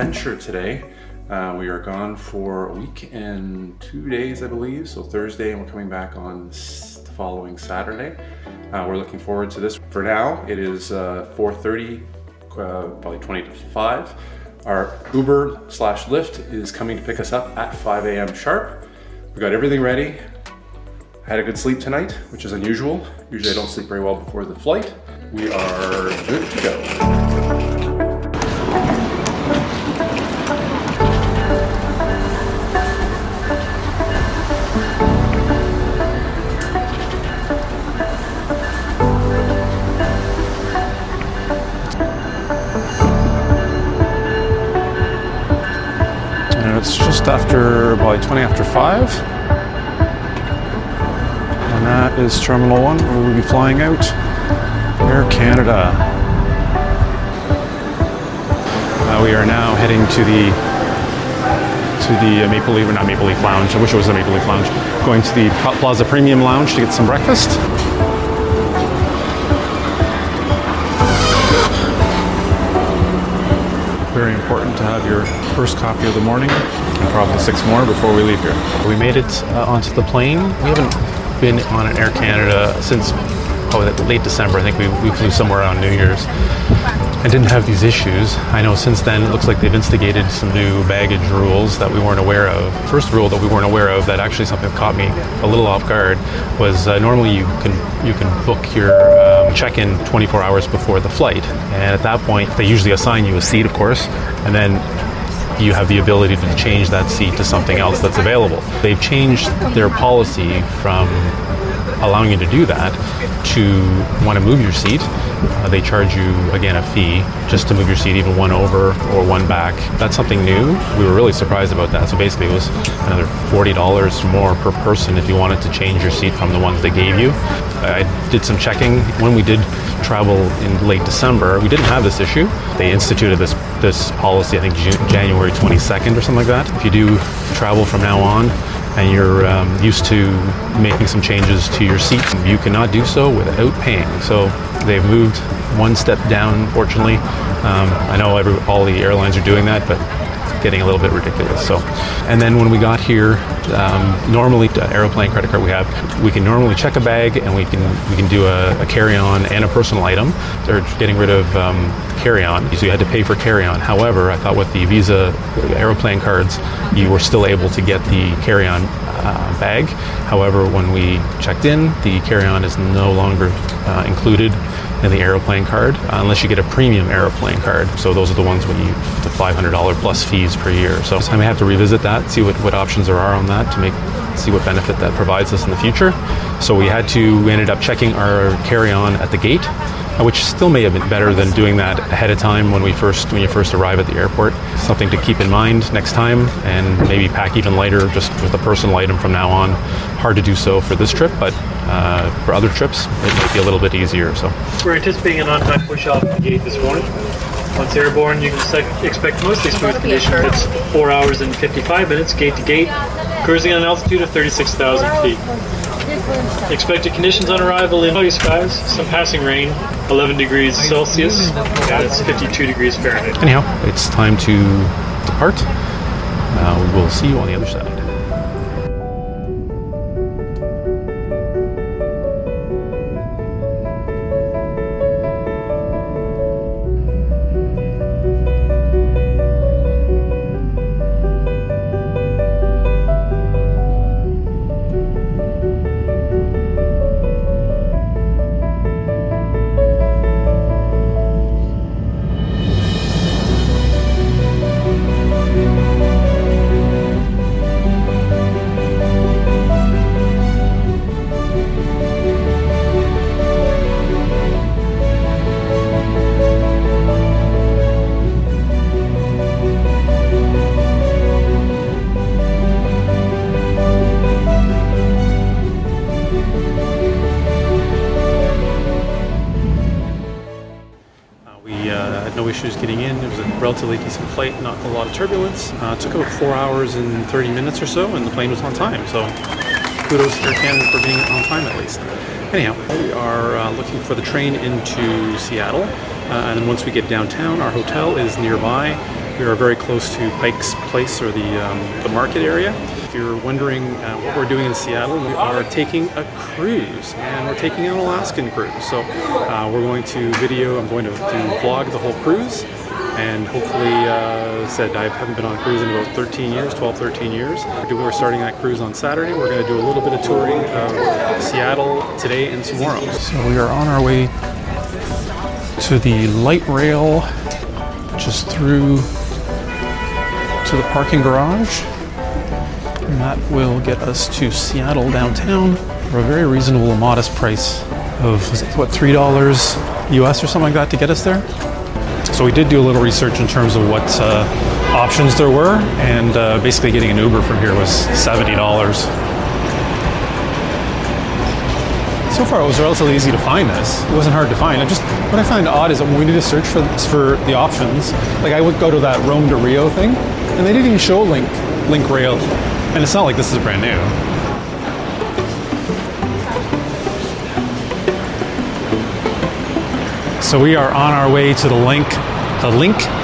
adventure today. We are gone for a week and 2 days, I believe. So Thursday, and we're coming back on the following Saturday. We're looking forward to this. For now, it is 4:30, probably 20 to 5. Our Uber/Lyft is coming to pick us up at 5 a.m. sharp. We got everything ready. Had a good sleep tonight, which is unusual. Usually I don't sleep very well before the flight. We are good to go. It's just after, about 20 after 5. And that is Terminal 1, where we'll be flying out. Air Canada. We are now heading to the Maple Leaf, or not Maple Leaf Lounge. I wish it was the Maple Leaf Lounge. Going to the Plaza Premium Lounge to get some breakfast. Very important to have your first coffee of the morning, and probably 6 more before we leave here. We made it onto the plane. We haven't been on an Air Canada since late December. I think we flew somewhere around New Year's and didn't have these issues. I know since then it looks like they've instigated some new baggage rules that we weren't aware of. First rule that we weren't aware of, that actually something that caught me a little off guard, was normally you can book your check-in 24 hours before the flight, and at that point they usually assign you a seat, of course, and then you have the ability to change that seat to something else that's available. They've changed their policy from allowing you to do that to want to move your seat. They charge you, again, a fee just to move your seat, even one over or one back. That's something new. We were really surprised about that. So basically it was another $40 more per person if you wanted to change your seat from the ones they gave you. I did some checking. When we did travel in late December, we didn't have this issue. They instituted this policy, I think January 22nd or something like that. If you do travel from now on and you're used to making some changes to your seat, you cannot do so without paying. So they've moved one step down, fortunately. I know all the airlines are doing that, but it's getting a little bit ridiculous. So, and then when we got here, normally the airplane credit card we can normally check a bag, and we can do a carry-on and a personal item. They're getting rid of carry-on, so you had to pay for carry-on. However, I thought with the Visa airplane cards, you were still able to get the carry-on bag. However, when we checked in, the carry-on is no longer included in the airplane card unless you get a premium airplane card. So those are the ones when you the $500 plus fees per year. So we have to revisit that, see what options there are on that to see what benefit that provides us in the future. So we ended up checking our carry-on at the gate, which still may have been better than doing that ahead of time when you first arrive at the airport. Something to keep in mind next time, and maybe pack even lighter just with a personal item from now on. Hard to do so for this trip, but for other trips it might be a little bit easier. So we're anticipating an on-time push-off at the gate this morning. Once airborne, you can expect mostly smooth conditions. It's 4 hours and 55 minutes gate to gate, cruising at an altitude of 36,000 feet. Expected conditions on arrival in cloudy skies, some passing rain, 11 degrees Celsius, and it's 52 degrees Fahrenheit. Anyhow, it's time to depart. We'll see you on the other side. No issues getting in. It was a relatively decent flight, not a lot of turbulence. It took about 4 hours and 30 minutes or so, and the plane was on time. So kudos to Air Canada for being on time at least. Anyhow, we are looking for the train into Seattle, and then once we get downtown, our hotel is nearby. We are very close to Pike's Place, or the market area. If you're wondering what we're doing in Seattle, we are taking a cruise, and we're taking an Alaskan cruise. So we're going to I'm going to vlog the whole cruise, and hopefully, I haven't been on a cruise in about 13 years, 12, 13 years. We're starting that cruise on Saturday. We're going to do a little bit of touring of Seattle today and tomorrow. So we are on our way to the light rail, just through to the parking garage, and that will get us to Seattle downtown for a very reasonable, modest price of, what, $3 US or something like that to get us there. So we did do a little research in terms of what options there were, and basically getting an Uber from here was $70. So far, it was relatively easy to find this. It wasn't hard to find. What I find odd is that when we need to search for the options, like I would go to that Rome to Rio thing, and they didn't even show link rail, and it's not like this is brand new. So we are on our way to the Link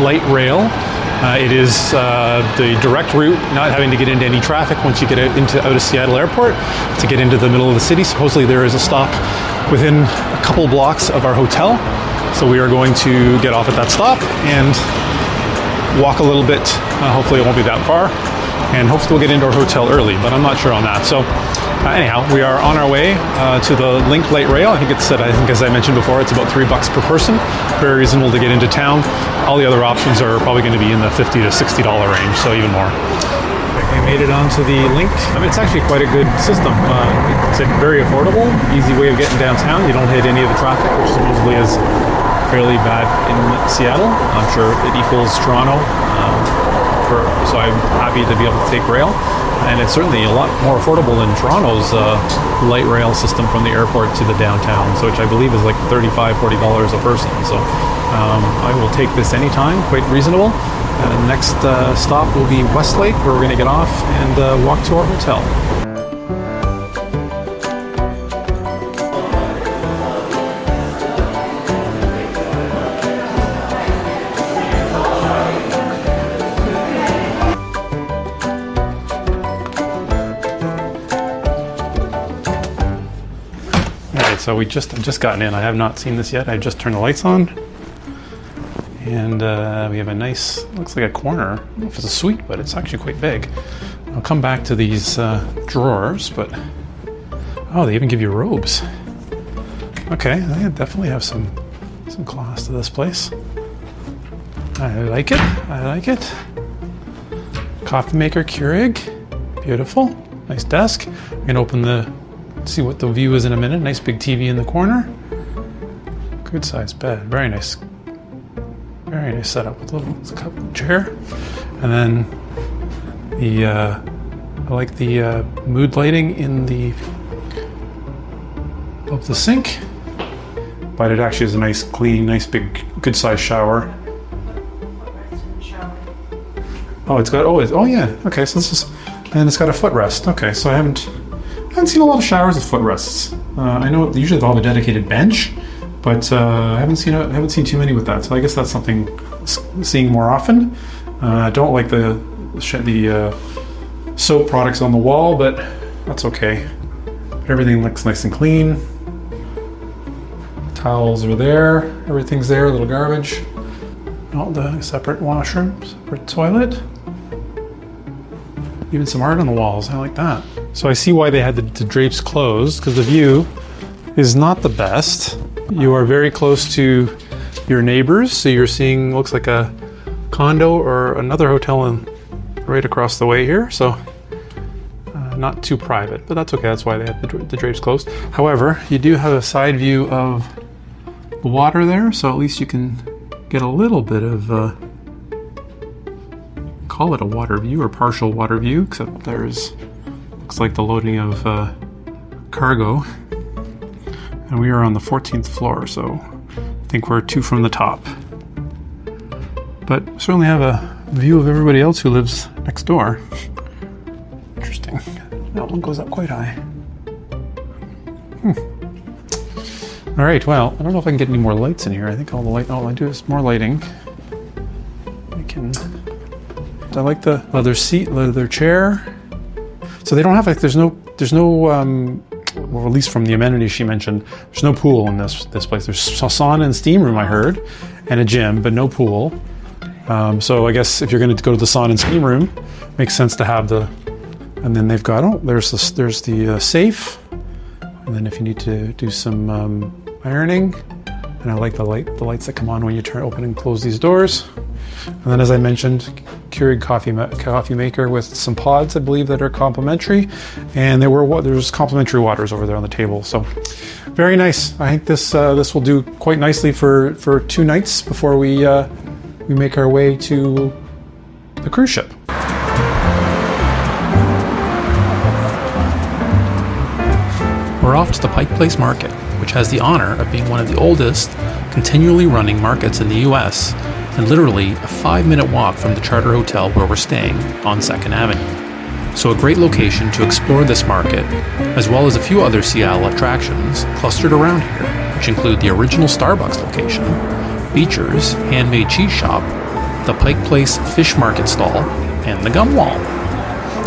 light rail. It is the direct route, not having to get into any traffic once you get out of Seattle Airport to get into the middle of the city. Supposedly there is a stop within a couple blocks of our hotel. So we are going to get off at that stop and walk a little bit. Hopefully it won't be that far. And hopefully we'll get into our hotel early, but I'm not sure on that. So anyhow, we are on our way to the Link light rail. I think as I mentioned before, it's about $3 per person. Very reasonable to get into town. All the other options are probably going to be in the $50 to $60 range, so even more. We made it onto the Link. It's actually quite a good system. It's a very affordable, easy way of getting downtown. You don't hit any of the traffic, which supposedly is fairly bad in Seattle. I'm sure it equals Toronto. So I'm happy to be able to take rail. And it's certainly a lot more affordable than Toronto's light rail system from the airport to the downtown, so which I believe is like $35, $40 a person. So I will take this anytime, quite reasonable. Next stop will be Westlake, where we're going to get off and walk to our hotel. So I've just gotten in. I have not seen this yet. I just turned the lights on, and we have a nice, looks like a corner. I don't know if it's a suite, but it's actually quite big. I'll come back to these drawers, but they even give you robes. Okay, they definitely have some class to this place. I like it. Coffee maker Keurig, beautiful. Nice desk. I'm gonna open see what the view is in a minute. Nice big TV in the corner. Good sized bed. Very nice setup with a little cup chair. And then I like the mood lighting in above the sink. But it actually is a nice, clean, nice big, good sized shower. Oh, yeah. Okay, so and it's got a footrest. Okay, so I haven't seen a lot of showers with footrests. I know usually they'll have a dedicated bench, but I haven't seen too many with that. So I guess that's something seeing more often. I don't like the soap products on the wall, but that's okay. But everything looks nice and clean. Towels are there. Everything's there. A little garbage. All the separate washroom, separate toilet. Even some art on the walls. I like that. So I see why they had the drapes closed, because the view is not the best. You are very close to your neighbors, so you're seeing, looks like a condo or another hotel right across the way here. So not too private, but that's okay. That's why they had the drapes closed. However, you do have a side view of the water there, so at least you can get a little bit of call it a water view or partial water view, except looks like the loading of cargo. And we are on the 14th floor, so I think we're 2 from the top. But certainly have a view of everybody else who lives next door. Interesting. That one goes up quite high. All right, well, I don't know if I can get any more lights in here. I think all I'll do is more lighting. I can I like the leather seat, leather chair. So they don't have like, there's no, well, at least from the amenities she mentioned, there's no pool in this place. There's a sauna and steam room, I heard, and a gym, but no pool. So I guess if you're going to go to the sauna and steam room, makes sense to have the. And then they've got there's the safe, and then if you need to do some ironing, and I like the lights that come on when you open and close these doors. And then, as I mentioned, Keurig coffee maker with some pods, I believe, that are complimentary, and there's complimentary waters over there on the table. So, very nice. I think this will do quite nicely for 2 nights before we make our way to the cruise ship. We're off to the Pike Place Market, which has the honor of being one of the oldest, continually running markets in the U.S., and literally a 5-minute walk from the Chowder Hotel where we're staying on 2nd Avenue. So a great location to explore this market, as well as a few other Seattle attractions clustered around here, which include the original Starbucks location, Beechers Handmade Cheese Shop, the Pike Place Fish Market stall, and the Gum Wall.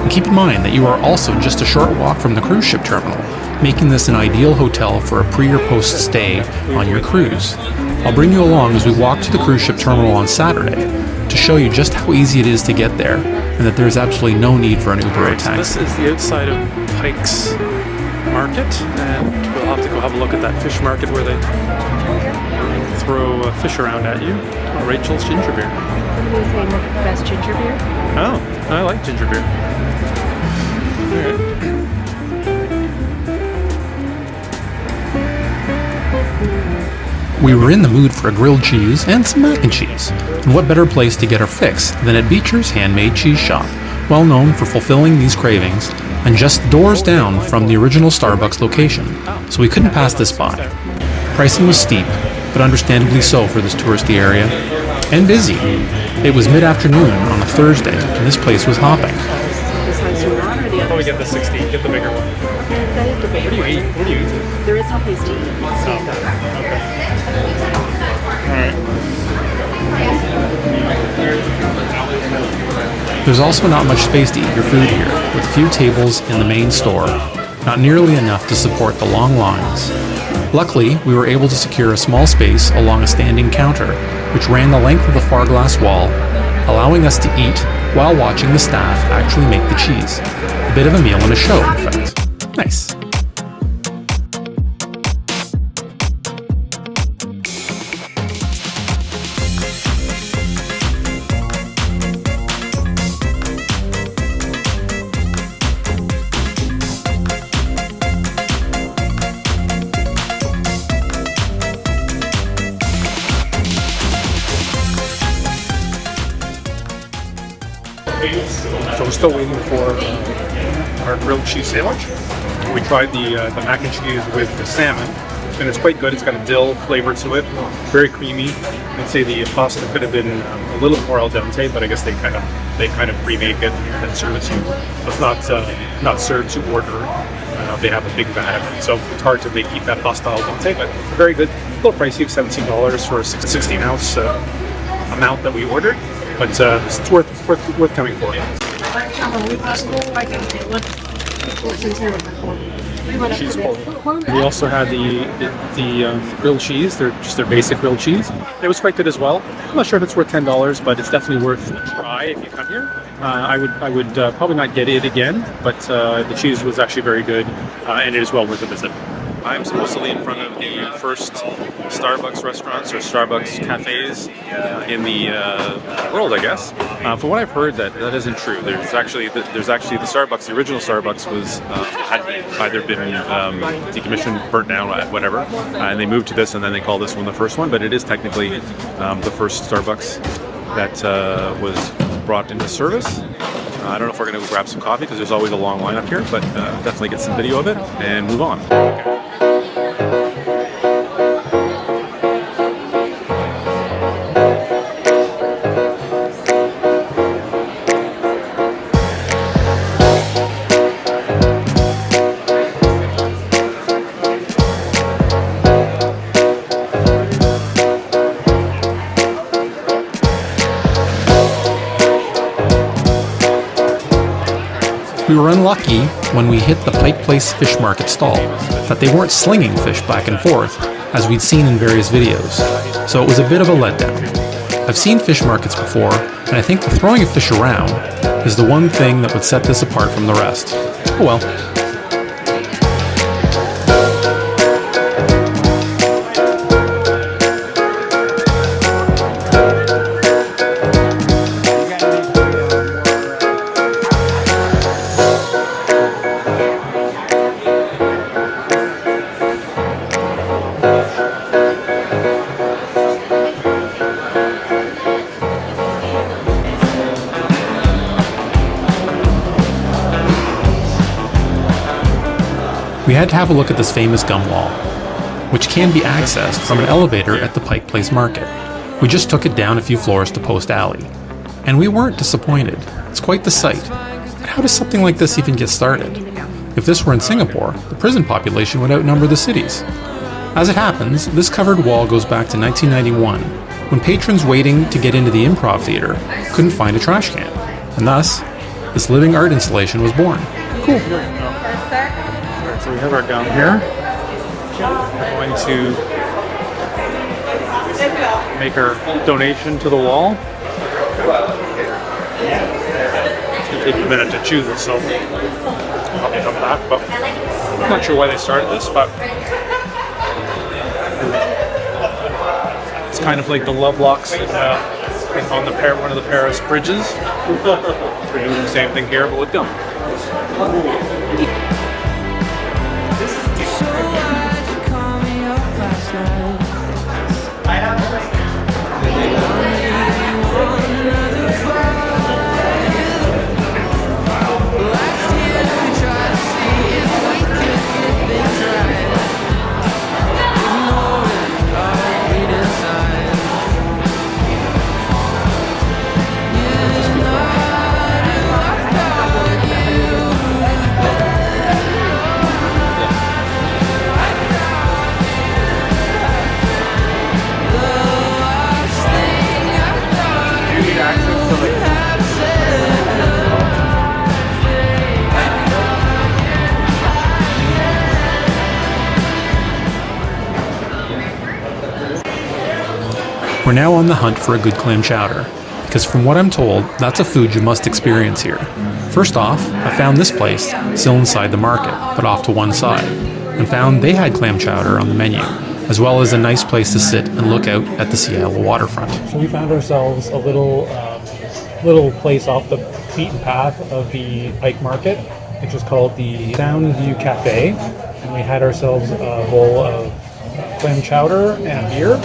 And keep in mind that you are also just a short walk from the cruise ship terminal, making this an ideal hotel for a pre or post stay on your cruise. I'll bring you along as we walk to the cruise ship terminal on Saturday to show you just how easy it is to get there and that there's absolutely no need for an Uber or taxi. So this is the outside of Pike's Market, and we'll have to go have a look at that fish market where they throw fish around at you. Rachel's ginger beer. What do they say, best ginger beer? Oh, I like ginger beer. All right. We were in the mood for a grilled cheese and some mac and cheese. And what better place to get our fix than at Beechers Handmade Cheese Shop, well known for fulfilling these cravings, and just doors down from the original Starbucks location, so we couldn't pass this by. Pricing was steep, but understandably so for this touristy area, and busy. It was mid-afternoon on a Thursday, and this place was hopping. This one's your one or the other? Oh, we get the 60. Get the bigger one. That is the bigger What do you one. eat? What do you eat? There is no place to eat. There's also not much space to eat your food here, with few tables in the main store, not nearly enough to support the long lines. Luckily, we were able to secure a small space along a standing counter, which ran the length of the far glass wall, allowing us to eat while watching the staff actually make the cheese. A bit of a meal and a show, in fact. Nice. So we're still waiting for our grilled cheese sandwich. We tried the mac and cheese with the salmon, and it's quite good. It's got a dill flavor to it, very creamy. I'd say the pasta could have been a little more al dente, but I guess they kind of pre-make it and serve it to you. So it's not served to order. They have a big vat of it, so it's hard to keep that pasta al dente, but very good. A little pricey, $17 for a 16-ounce amount that we ordered, but it's worth coming for. Cheese pull. We also had the grilled cheese. They're just their basic grilled cheese. It was quite good as well. I'm not sure if it's worth $10, but it's definitely worth a try if you come here. I would probably not get it again, but the cheese was actually very good, and it is well worth a visit. I'm supposedly in front of the first Starbucks restaurants or Starbucks cafes in the world, I guess. From what I've heard, that isn't true. There's actually the Starbucks. The original Starbucks had either been decommissioned, burnt down, whatever, and they moved to this, and then they call this one the first one. But it is technically the first Starbucks that was brought into service. I don't know if we're going to go grab some coffee because there's always a long line up here, but definitely get some video of it and move on. We were unlucky when we hit the Pike Place Fish Market stall that they weren't slinging fish back and forth as we'd seen in various videos, so it was a bit of a letdown. I've seen fish markets before, and I think the throwing of fish around is the one thing that would set this apart from the rest. Oh well. We had to have a look at this famous gum wall, which can be accessed from an elevator at the Pike Place Market. We just took it down a few floors to Post Alley. And we weren't disappointed. It's quite the sight. But how does something like this even get started? If this were in Singapore, the prison population would outnumber the cities. As it happens, this covered wall goes back to 1991, when patrons waiting to get into the Improv Theater couldn't find a trash can. And thus, this living art installation was born. Cool. So we have our gum here. We're going to make our donation to the wall. It's going to take a minute to chew this, so I'll probably come back. But I'm not sure why they started this, but it's kind of like the love locks on one of the Paris bridges. We're doing the same thing here, but with gum. We're now on the hunt for a good clam chowder, because from what I'm told, that's a food you must experience here. First off, I found this place, still inside the market, but off to one side, and found they had clam chowder on the menu, as well as a nice place to sit and look out at the Seattle waterfront. So we found ourselves a little place off the beaten path of the Pike Market, which is called the Sound View Cafe, and we had ourselves a bowl of clam chowder and beer,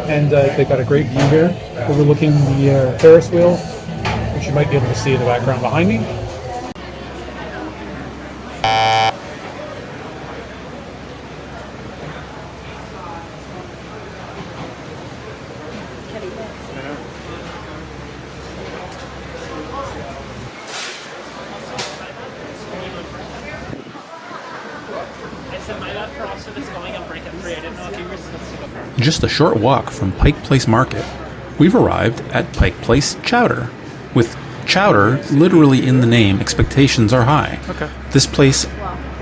and they've got a great view here overlooking the Ferris wheel, which you might be able to see in the background behind me. Just a short walk from Pike Place Market, we've arrived at Pike Place Chowder. With chowder literally in the name, expectations are high. Okay. This place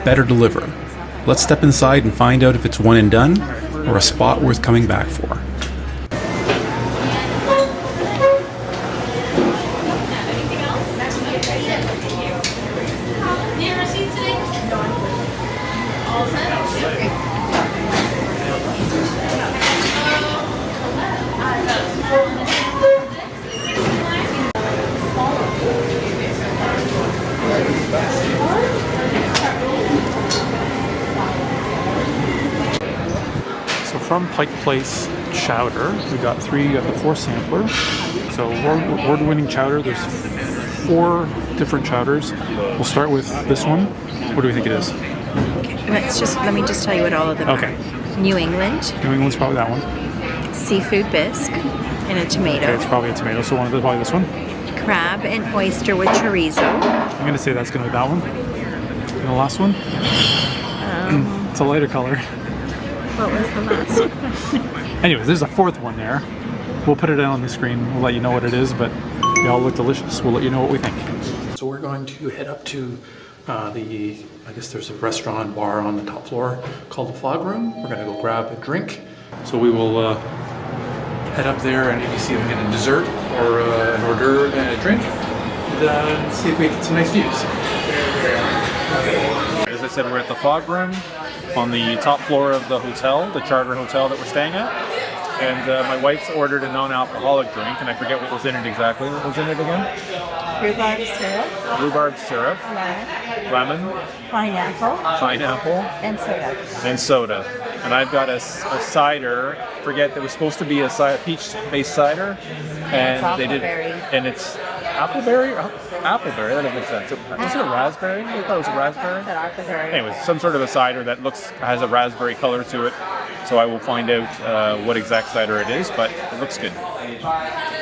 better deliver. Let's step inside and find out if it's one and done or a spot worth coming back for. From Pike Place Chowder, we got the 4 sampler. So award-winning chowder. There's 4 different chowders. We'll start with this one. What do we think it is? Let me just tell you what all of them Okay. are. New England, New England's probably that one. seafood bisque, and a tomato. Okay, it's probably a tomato. So probably this one. Crab and oyster with chorizo. I'm gonna say that's gonna be that one. And the last one. It's a lighter color. What was the last one? Anyways, there's a 4th one there. We'll put it out on the screen. We'll let you know what it is, but they all look delicious. We'll let you know what we think. So we're going to head up to I guess there's a restaurant bar on the top floor called the Fog Room. We're gonna go grab a drink. So we will head up there and maybe see if we get a dessert or an hors d'oeuvre and a drink. And see if we get some nice views. As I said, we're at the Fog Room on the top floor of the hotel, the Chowder hotel that we're staying at. And my wife's ordered a non-alcoholic drink, and I forget what was in it exactly. What was in it again? Rhubarb syrup, Rhubarb syrup, lemon, pineapple, and and soda. soda. And I've got a cider. Forget that was supposed to be a peach-based cider, and they did. And it's appleberry. Appleberry. That doesn't make sense. Was it a raspberry? I thought it was a raspberry. Anyways, some sort of a cider that has a raspberry color to it. So I will find out what exact cider it is, but it looks good.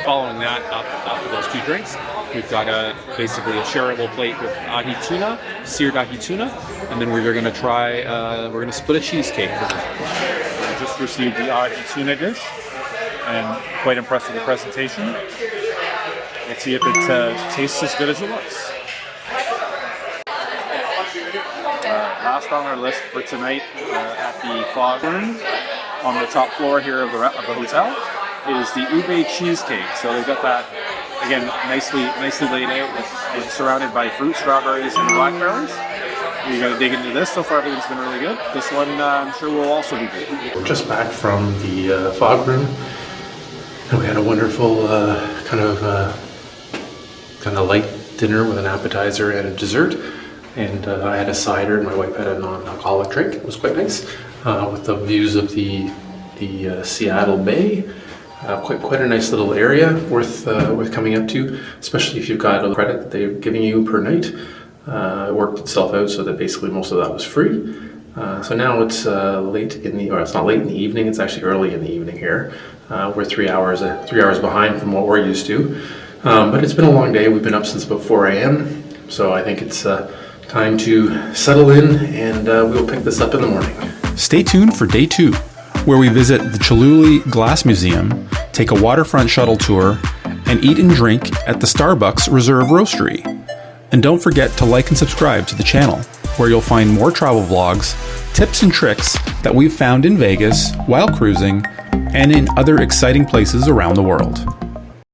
Following that, after those two drinks, we've got basically a shareable plate with ahi tuna, seared ahi tuna, and then we're going to try, we're going to split a cheesecake for them. I just received the ahi tuna dish, and quite impressed with the presentation. Let's see if it tastes as good as it looks. Last on our list for tonight at the Fog Room on the top floor here of the hotel is the ube cheesecake. So they've got that, again, nicely laid out with surrounded by fruit, strawberries and blackberries. You're going to dig into this. So far everything's been really good. This one I'm sure will also be good. We're just back from the Fog Room, and we had a wonderful kind of light dinner with an appetizer and a dessert. And I had a cider, and my wife had a non-alcoholic drink. It was quite nice, with the views of the Seattle Bay. Quite a nice little area, worth coming up to, especially if you've got a credit that they're giving you per night. It worked itself out so that basically most of that was free. So now it's it's not late in the evening. It's actually early in the evening here. We're 3 hours behind from what we're used to, but it's been a long day. We've been up since about 4 a.m. So I think it's time to settle in, and we'll pick this up in the morning. Stay tuned for day 2, where we visit the Cholula Glass Museum, take a waterfront shuttle tour, and eat and drink at the Starbucks Reserve Roastery. And don't forget to like and subscribe to the channel, where you'll find more travel vlogs, tips and tricks that we've found in Vegas, while cruising, and in other exciting places around the world.